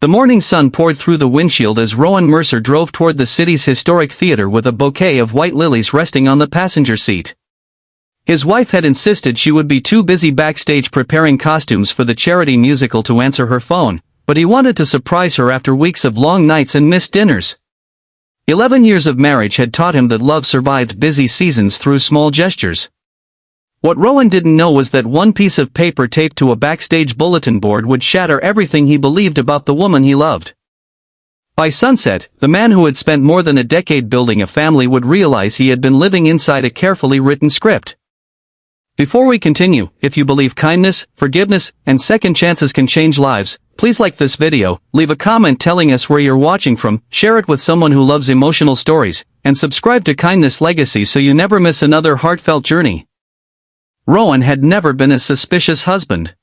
The morning sun poured through the windshield as Rowan Mercer drove toward the city's historic theater with a bouquet of white lilies resting on the passenger seat. His wife had insisted she would be too busy backstage preparing costumes for the charity musical to answer her phone, but he wanted to surprise her after weeks of long nights and missed dinners. 11 years of marriage had taught him that love survived busy seasons through small gestures. What Rowan didn't know was that one piece of paper taped to a backstage bulletin board would shatter everything he believed about the woman he loved. By sunset, the man who had spent more than a decade building a family would realize he had been living inside a carefully written script. Before we continue, if you believe kindness, forgiveness, and second chances can change lives, please like this video, leave a comment telling us where you're watching from, share it with someone who loves emotional stories, and subscribe to Kindness Legacy so you never miss another heartfelt journey. Rowan had never been a suspicious husband.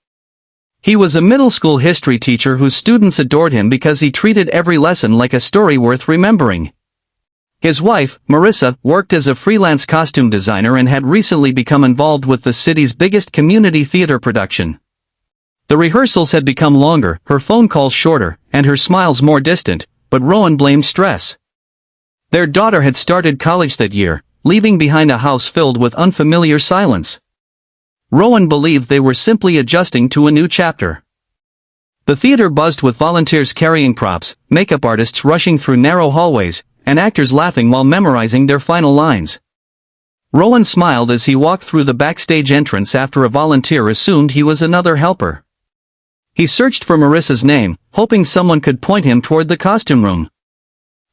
He was a middle school history teacher whose students adored him because he treated every lesson like a story worth remembering. His wife, Marissa, worked as a freelance costume designer and had recently become involved with the city's biggest community theater production. The rehearsals had become longer, her phone calls shorter, and her smiles more distant, but Rowan blamed stress. Their daughter had started college that year, leaving behind a house filled with unfamiliar silence. Rowan believed they were simply adjusting to a new chapter. The theater buzzed with volunteers carrying props, makeup artists rushing through narrow hallways, and actors laughing while memorizing their final lines. Rowan smiled as he walked through the backstage entrance after a volunteer assumed he was another helper. He searched for Marissa's name, hoping someone could point him toward the costume room.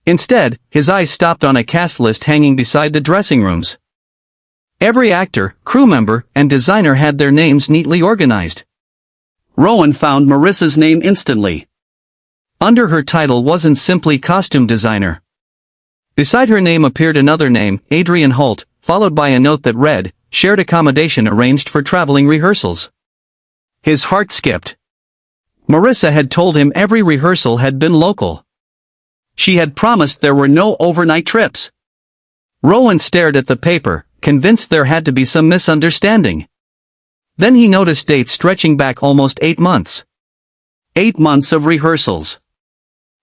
Instead, his eyes stopped on a cast list hanging beside the dressing rooms. Every actor, crew member, and designer had their names neatly organized. Rowan found Marissa's name instantly. Under her title wasn't simply costume designer. Beside her name appeared another name, Adrian Holt, followed by a note that read, shared accommodation arranged for traveling rehearsals. His heart skipped. Marissa had told him every rehearsal had been local. She had promised there were no overnight trips. Rowan stared at the paper, convinced there had to be some misunderstanding. Then he noticed dates stretching back almost 8 months. 8 months of rehearsals.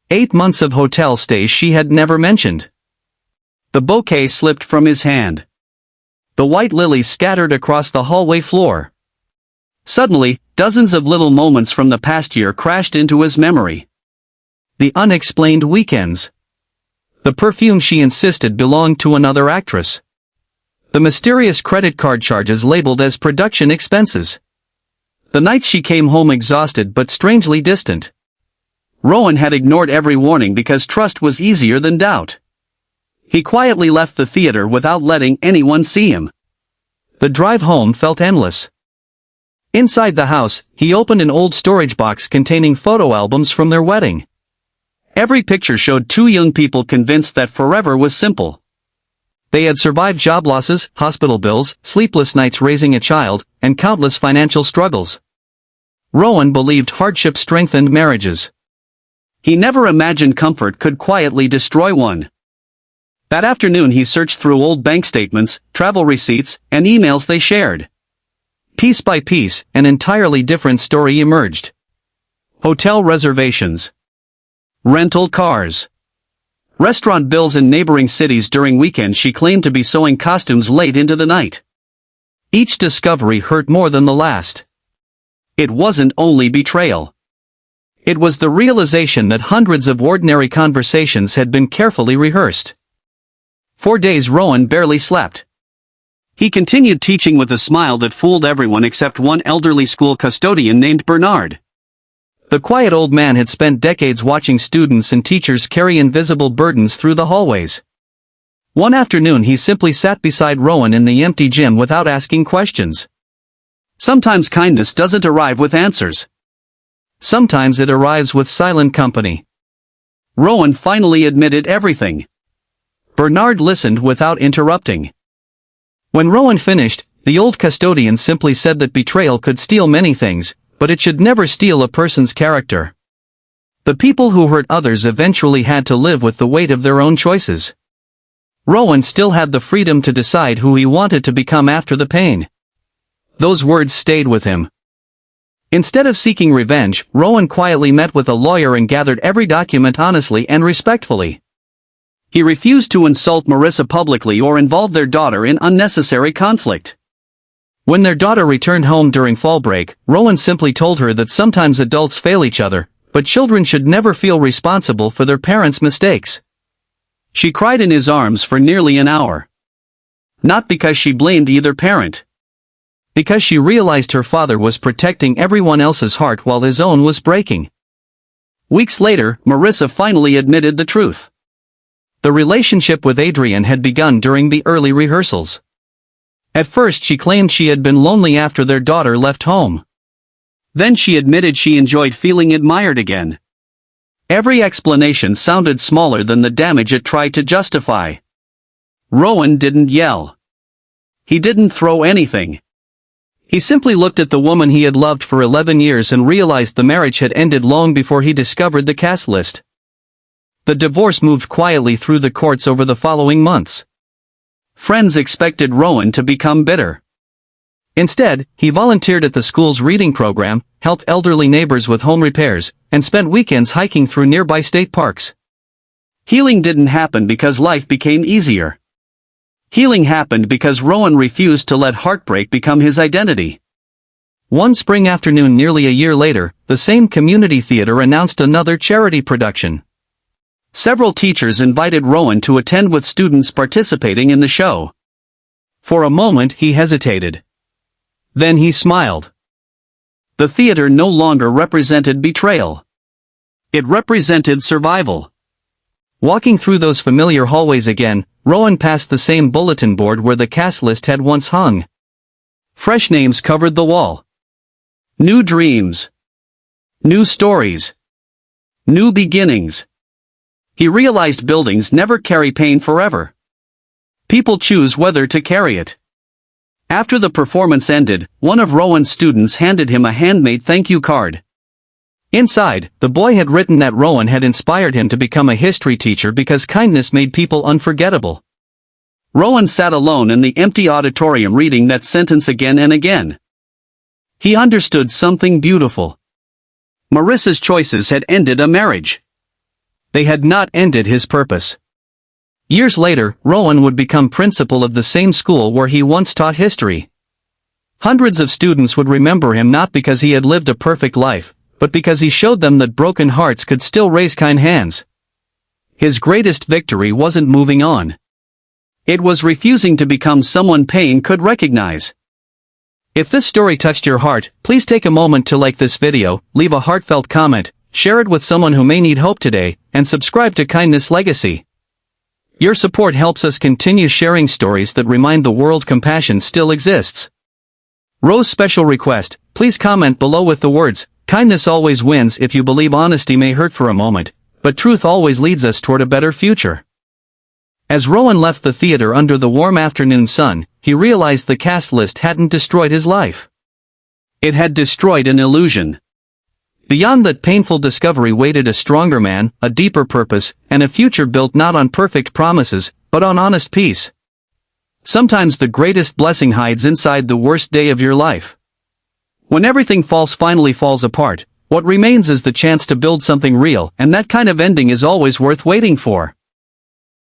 8 months of hotel stays she had never mentioned. The bouquet slipped from his hand. The white lilies scattered across the hallway floor. Suddenly, dozens of little moments from the past year crashed into his memory. The unexplained weekends. The perfume she insisted belonged to another actress. The mysterious credit card charges labeled as production expenses. The nights she came home exhausted but strangely distant. Rowan had ignored every warning because trust was easier than doubt. He quietly left the theater without letting anyone see him. The drive home felt endless. Inside the house, he opened an old storage box containing photo albums from their wedding. Every picture showed two young people convinced that forever was simple. They had survived job losses, hospital bills, sleepless nights raising a child, and countless financial struggles. Rowan believed hardship strengthened marriages. He never imagined comfort could quietly destroy one. That afternoon he searched through old bank statements, travel receipts, and emails they shared. Piece by piece, an entirely different story emerged. Hotel reservations. Rental cars. Restaurant bills in neighboring cities during weekends she claimed to be sewing costumes late into the night. Each discovery hurt more than the last. It wasn't only betrayal. It was the realization that hundreds of ordinary conversations had been carefully rehearsed. For days Rowan barely slept. He continued teaching with a smile that fooled everyone except one elderly school custodian named Bernard. The quiet old man had spent decades watching students and teachers carry invisible burdens through the hallways. One afternoon he simply sat beside Rowan in the empty gym without asking questions. Sometimes kindness doesn't arrive with answers. Sometimes it arrives with silent company. Rowan finally admitted everything. Bernard listened without interrupting. When Rowan finished, the old custodian simply said that betrayal could steal many things, but it should never steal a person's character. The people who hurt others eventually had to live with the weight of their own choices. Rowan still had the freedom to decide who he wanted to become after the pain. Those words stayed with him. Instead of seeking revenge, Rowan quietly met with a lawyer and gathered every document honestly and respectfully. He refused to insult Marissa publicly or involve their daughter in unnecessary conflict. When their daughter returned home during fall break, Rowan simply told her that sometimes adults fail each other, but children should never feel responsible for their parents' mistakes. She cried in his arms for nearly an hour. Not because she blamed either parent. Because she realized her father was protecting everyone else's heart while his own was breaking. Weeks later, Marissa finally admitted the truth. The relationship with Adrian had begun during the early rehearsals. At first she claimed she had been lonely after their daughter left home. Then she admitted she enjoyed feeling admired again. Every explanation sounded smaller than the damage it tried to justify. Rowan didn't yell. He didn't throw anything. He simply looked at the woman he had loved for 11 years and realized the marriage had ended long before he discovered the cast list. The divorce moved quietly through the courts over the following months. Friends expected Rowan to become bitter. Instead, he volunteered at the school's reading program, helped elderly neighbors with home repairs, and spent weekends hiking through nearby state parks. Healing didn't happen because life became easier. Healing happened because Rowan refused to let heartbreak become his identity. One spring afternoon nearly a year later, the same community theater announced another charity production. Several teachers invited Rowan to attend with students participating in the show. For a moment he hesitated. Then he smiled. The theater no longer represented betrayal. It represented survival. Walking through those familiar hallways again, Rowan passed the same bulletin board where the cast list had once hung. Fresh names covered the wall. New dreams. New stories. New beginnings. He realized buildings never carry pain forever. People choose whether to carry it. After the performance ended, one of Rowan's students handed him a handmade thank you card. Inside, the boy had written that Rowan had inspired him to become a history teacher because kindness made people unforgettable. Rowan sat alone in the empty auditorium reading that sentence again and again. He understood something beautiful. Marissa's choices had ended a marriage. They had not ended his purpose. Years later, Rowan would become principal of the same school where he once taught history. Hundreds of students would remember him not because he had lived a perfect life, but because he showed them that broken hearts could still raise kind hands. His greatest victory wasn't moving on. It was refusing to become someone pain could recognize. If this story touched your heart, please take a moment to like this video, leave a heartfelt comment, share it with someone who may need hope today, and subscribe to Kindness Legacy. Your support helps us continue sharing stories that remind the world compassion still exists. Rose special request, please comment below with the words, "Kindness always wins." If you believe honesty may hurt for a moment, but truth always leads us toward a better future. As Rowan left the theater under the warm afternoon sun, he realized the cast list hadn't destroyed his life. It had destroyed an illusion. Beyond that painful discovery waited a stronger man, a deeper purpose, and a future built not on perfect promises, but on honest peace. Sometimes the greatest blessing hides inside the worst day of your life. When everything finally falls apart, what remains is the chance to build something real, and that kind of ending is always worth waiting for.